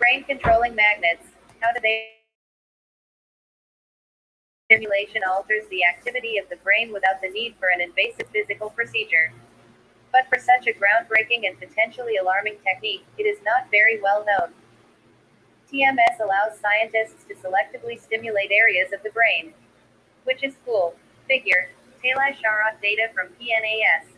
Brain controlling magnets. How do they? Stimulation alters the activity of the brain without the need for an invasive physical procedure. But for such a groundbreaking and potentially alarming technique, it is not very well known. TMS allows scientists to selectively stimulate areas of the brain. Which is cool. Figure. Taylor Sharot data from PNAS.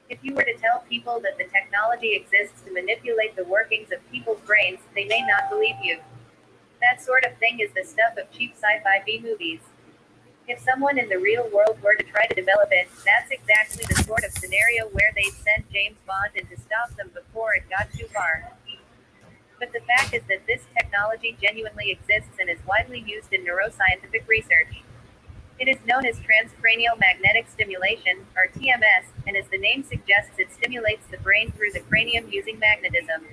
If you were to tell people that the technology exists to manipulate the workings of people's brains, they may not believe you. That sort of thing is the stuff of cheap sci-fi B-movies. If someone in the real world were to try to develop it, that's exactly the sort of scenario where they'd send James Bond in to stop them before it got too far. But the fact is that this technology genuinely exists and is widely used in neuroscientific research. It is known as transcranial magnetic stimulation, or TMS, and as the name suggests, it stimulates the brain through the cranium using magnetism.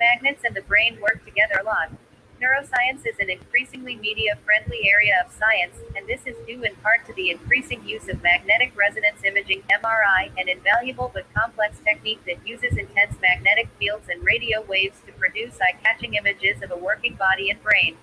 Magnets and the brain work together a lot. Neuroscience is an increasingly media-friendly area of science, and this is due in part to the increasing use of magnetic resonance imaging (MRI), an invaluable but complex technique that uses intense magnetic fields and radio waves to produce eye-catching images of a working body and brain.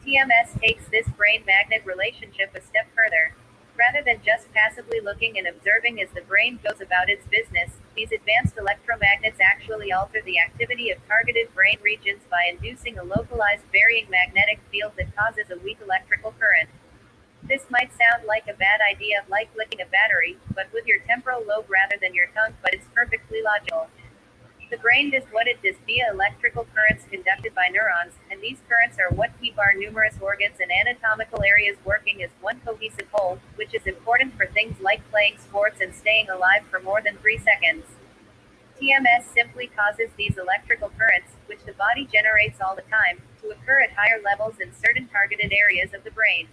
TMS takes this brain-magnet relationship a step further. Rather than just passively looking and observing as the brain goes about its business, these advanced electromagnets actually alter the activity of targeted brain regions by inducing a localized varying magnetic field that causes a weak electrical current. This might sound like a bad idea, like licking a battery, but with your temporal lobe rather than your tongue, but it's perfectly logical. The brain does what it does via electrical currents conducted by neurons, and these currents are what keep our numerous organs and anatomical areas working as one cohesive whole, which is important for things like playing sports and staying alive for more than 3 seconds. TMS simply causes these electrical currents, which the body generates all the time, to occur at higher levels in certain targeted areas of the brain.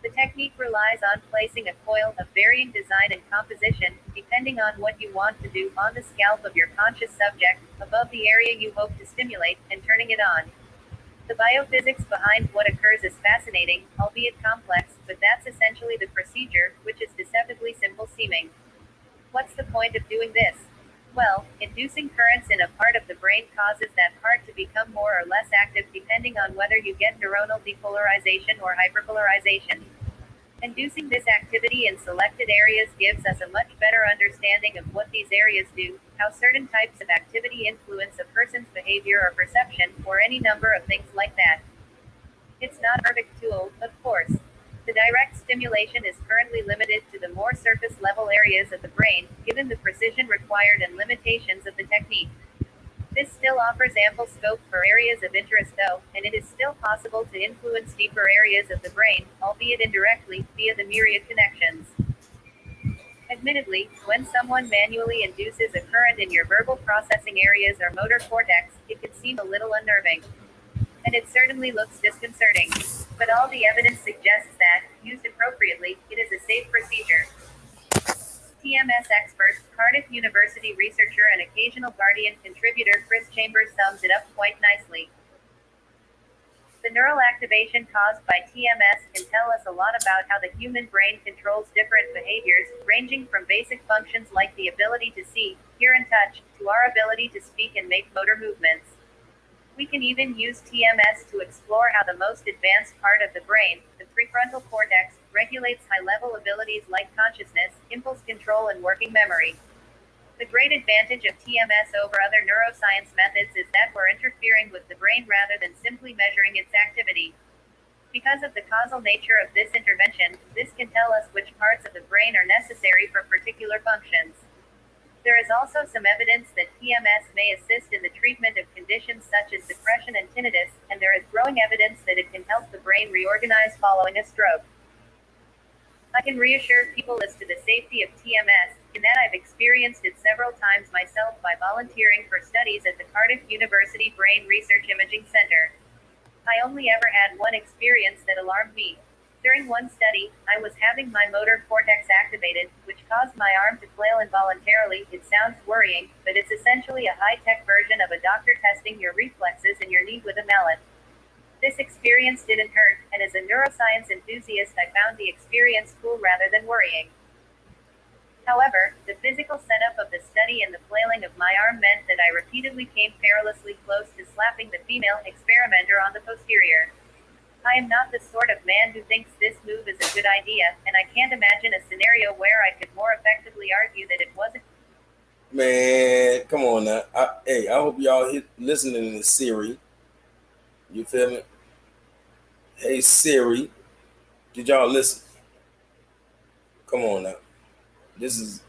The technique relies on placing a coil of varying design and composition, depending on what you want to do, on the scalp of your conscious subject, above the area you hope to stimulate, and turning it on. The biophysics behind what occurs is fascinating, albeit complex, but that's essentially the procedure, which is deceptively simple seeming. What's the point of doing this? Well, inducing currents in a part of the brain causes that part to become more or less active depending on whether you get neuronal depolarization or hyperpolarization. Inducing this activity in selected areas gives us a much better understanding of what these areas do, how certain types of activity influence a person's behavior or perception, or any number of things like that. It's not a perfect tool, of course. The direct stimulation is currently limited to the more surface-level areas of the brain, given the precision required and limitations of the technique. This still offers ample scope for areas of interest though, and it is still possible to influence deeper areas of the brain, albeit indirectly, via the myriad connections. Admittedly, when someone manually induces a current in your verbal processing areas or motor cortex, it can seem a little unnerving. And it certainly looks disconcerting. But all the evidence suggests that, used appropriately, it is a safe procedure. TMS expert, Cardiff University researcher and occasional Guardian contributor Chris Chambers sums it up quite nicely. The neural activation caused by TMS can tell us a lot about how the human brain controls different behaviors, ranging from basic functions like the ability to see, hear and touch, to our ability to speak and make motor movements. We can even use TMS to explore how the most advanced part of the brain, the prefrontal cortex, regulates high-level abilities like consciousness, impulse control and working memory. The great advantage of TMS over other neuroscience methods is that we're interfering with the brain rather than simply measuring its activity. Because of the causal nature of this intervention, this can tell us which parts of the brain are necessary for particular functions. There is also some evidence that TMS may assist in the treatment of conditions such as depression and tinnitus, and there is growing evidence that it can help the brain reorganize following a stroke. I can reassure people as to the safety of TMS, in that I've experienced it several times myself by volunteering for studies at the Cardiff University Brain Research Imaging Center. I only ever had one experience that alarmed me. During one study, I was having my motor cortex activated, which caused my arm to flail involuntarily. It sounds worrying, but it's essentially a high-tech version of a doctor testing your reflexes in your knee with a mallet. This experience didn't hurt, and as a neuroscience enthusiast I found the experience cool rather than worrying. However, the physical setup of the study and the flailing of my arm meant that I repeatedly came perilously close to slapping the female experimenter on the posterior. I am not the sort of man who thinks this move is a good idea, and I can't imagine a scenario where I could more effectively argue that it wasn't. Man, come on now. I hope y'all listening to Siri. You feel me? Hey Siri, did y'all listen? Come on now. This is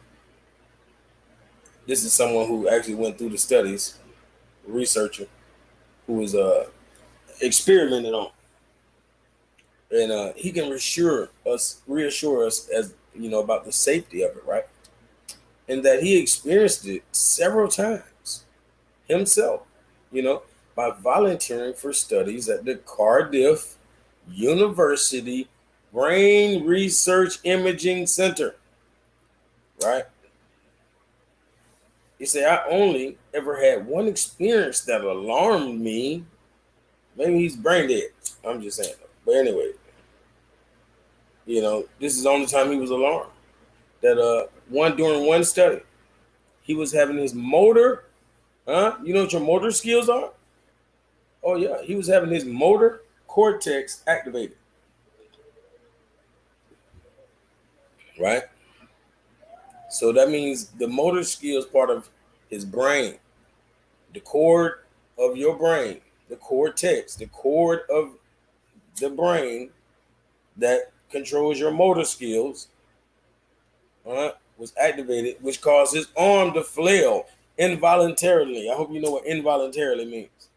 this is someone who actually went through the studies, researcher who was experimented on, and he can reassure us as about the safety of it, right? And that he experienced it several times himself, you know, by volunteering for studies at the Cardiff University Brain Research Imaging Center, right? He said, I only ever had one experience that alarmed me. Maybe he's brain dead. I'm just saying. But anyway, this is the only time he was alarmed. That during one study, he was having his motor, You know what your motor skills are? Oh yeah, he was having his motor cortex activated. Right? So that means the motor skills part of his brain, the cord of your brain, the cortex, the cord of the brain that controls your motor skills, was activated, which caused his arm to flail involuntarily. I hope you know what involuntarily means.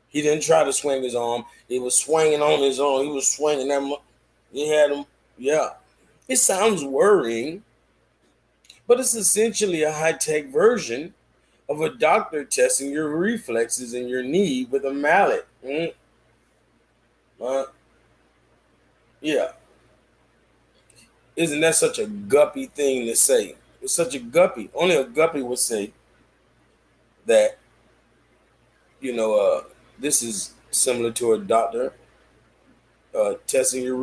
He didn't try to swing his arm. He was swinging on his arm. He was swinging them. He had him. Yeah. It sounds worrying, but it's essentially a high-tech version of a doctor testing your reflexes in your knee with a mallet. Yeah. Isn't that such a guppy thing to say? It's such a guppy. Only a guppy would say that, this is similar to a doctor testing your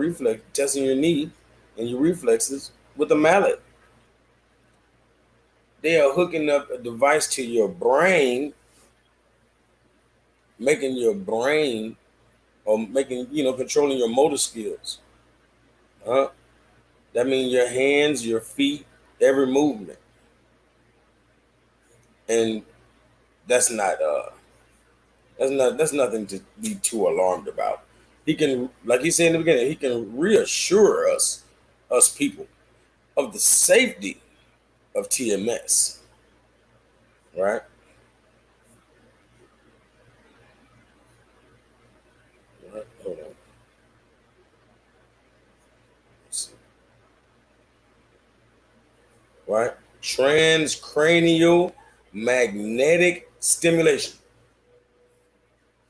knee and your reflexes with a mallet. They are hooking up a device to your brain, making your brain or making, controlling your motor skills. That means your hands, your feet, every movement. And that's not that's nothing to be too alarmed about. He can, like he said in the beginning, he can reassure us people, of the safety of TMS. Right? Right. Hold on. Right? Transcranial magnetic stimulation.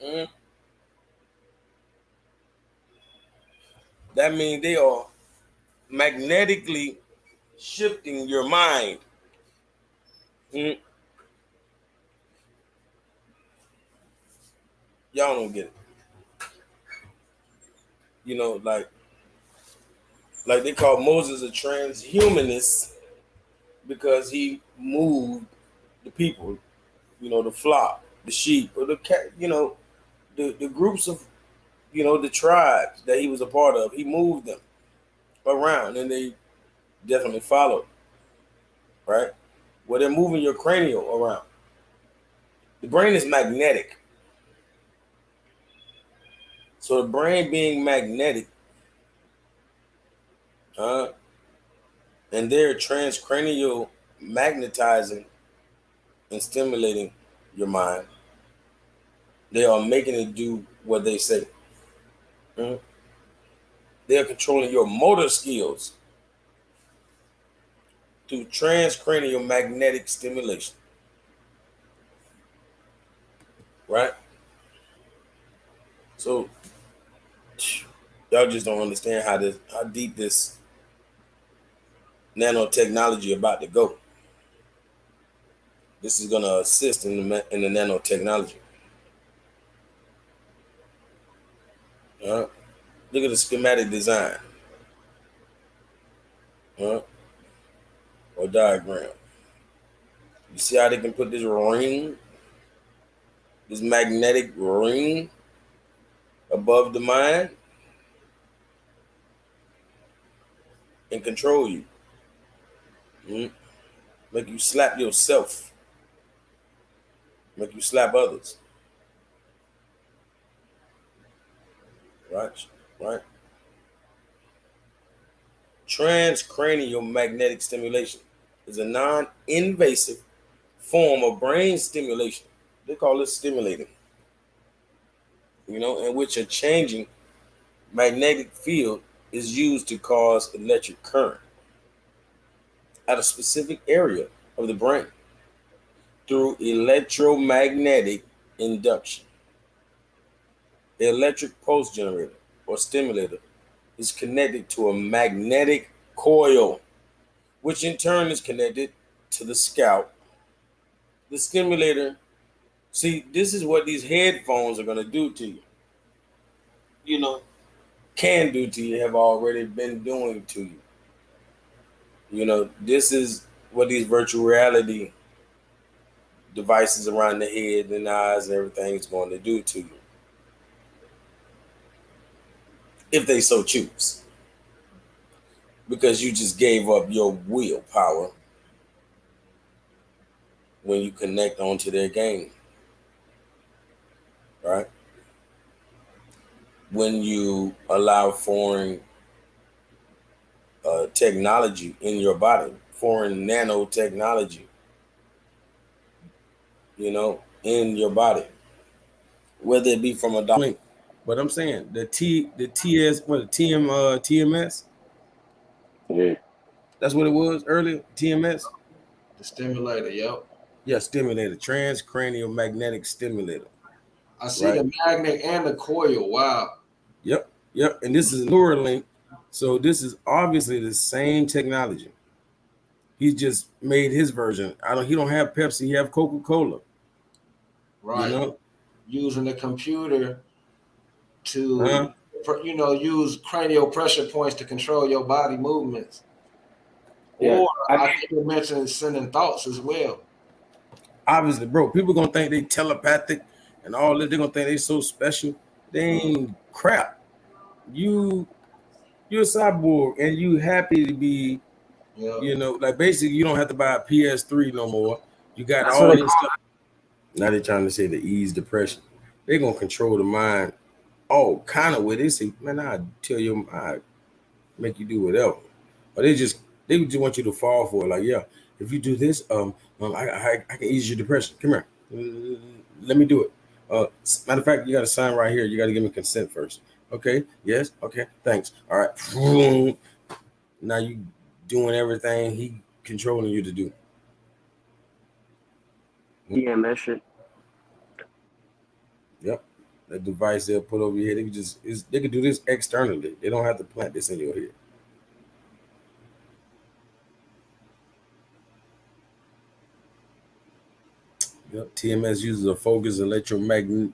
Mm. That means they are magnetically shifting your mind. Mm. Y'all don't get it. Like they call Moses a transhumanist because he moved the people, the flock, the sheep, or the cat, the groups of, the tribes that he was a part of. He moved them around, and they definitely followed. Right? Well, they're moving your cranial around. The brain is magnetic. So the brain being magnetic, and they're transcranial magnetizing and stimulating your mind. They are making it do what they say. Mhm. They are controlling your motor skills through transcranial magnetic stimulation. Right? So y'all just don't understand how deep this nanotechnology about to go. This is going to assist in the nanotechnology. Look at the schematic design. Or diagram. You see how they can put this ring, this magnetic ring above the mind and control you. Make you slap yourself. Make you slap others. Right? Right? Transcranial magnetic stimulation is a non-invasive form of brain stimulation. They call it stimulating. In which a changing magnetic field is used to cause electric current at a specific area of the brain through electromagnetic induction. The electric pulse generator or stimulator is connected to a magnetic coil, which in turn is connected to the scalp. The stimulator, see, this is what these headphones are going to do to you. Can do to you, have already been doing to you. This is what these virtual reality devices around the head and eyes and everything is going to do to you. If they so choose. Because you just gave up your willpower when you connect onto their game. Right? When you allow foreign technology in your body, foreign nanotechnology, in your body, whether it be from a doctor. But I'm saying the TMS. Yeah. That's what it was earlier. TMS. The stimulator, yep. Yeah, stimulator, transcranial magnetic stimulator. I see the magnet and the coil. Wow. Yep. And this is Neuralink. So this is obviously the same technology. He just made his version. He don't have Pepsi, he have Coca-Cola. Right. Using the computer to use cranial pressure points to control your body movements. Yeah. Or I think you mentioned sending thoughts as well. Obviously, bro, people gonna think they telepathic and all that. They're gonna think they so special. They ain't crap. You're a cyborg and you happy to be, like basically you don't have to buy a PS3 no more. You got all this stuff. Now they're trying to say to ease depression. They're gonna control the mind all kind of way. They say, man, I tell you, I make you do whatever. Or they just want you to fall for it. Like, yeah, if you do this, I can ease your depression. Come here. Let me do it. Matter of fact, you got to sign right here. You got to give me consent first. Okay. Yes. Okay. Thanks. All right. Now you doing everything he controlling you to do. TMS shit. Yep. That device they'll put over your head. They could do this externally. They don't have to plant this in your head. Yep. TMS uses a focused electromagnet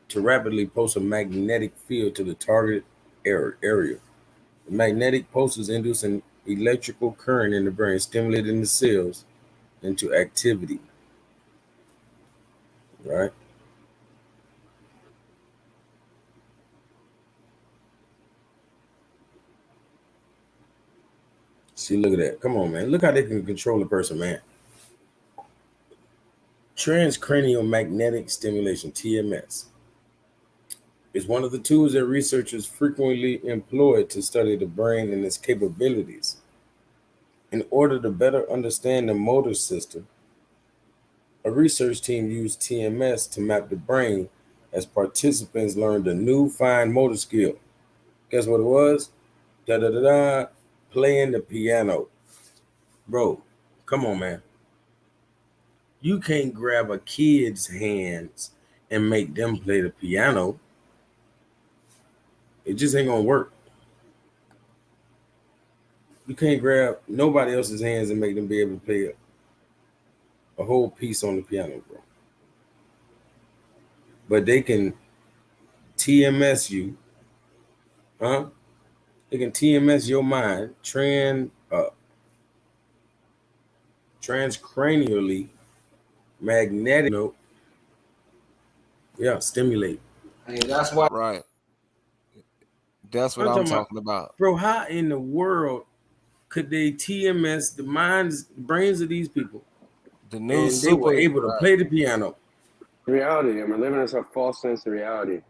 to rapidly pulse a magnetic field to the target area. The magnetic pulses induce an electrical current in the brain, stimulating the cells into activity. Right? See, look at that. Come on, man. Look how they can control a person, man. Transcranial magnetic stimulation, TMS, is one of the tools that researchers frequently employ to study the brain and its capabilities. In order to better understand the motor system, a research team used TMS to map the brain as participants learned a new fine motor skill. Guess what it was? Playing the piano. Bro, come on, man. You can't grab a kid's hands and make them play the piano. It just ain't gonna work. You can't grab nobody else's hands and make them be able to play a whole piece on the piano, bro. But they can TMS you, They can TMS your mind, transcranially magnetic, stimulate. Hey, that's why. Right. That's what I'm talking about. Bro, how in the world could they TMS the brains of these people? The new and they were able to play the piano. Reality. I mean, living in some false sense of reality.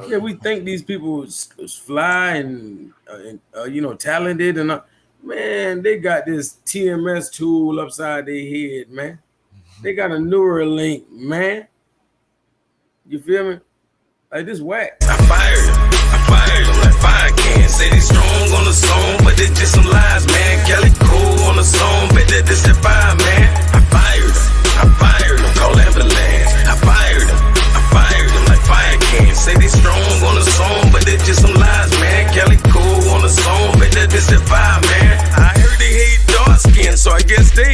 Yeah, we think these people was fly and talented and man, they got this TMS tool upside their head, man. They got a Neuralink, man. You feel me? Like this whack. I fired him like fire can. Say they strong on the song, but it's just some lies, man. Kelly cool on the song, bet that this the vibe, man. I fired him, call ambulance. I fired him like fire can. Say they strong on the song, but it's just some lies, man. Kelly cool on the song, bet that this the vibe, man. I heard they hate dark skin, so I guess they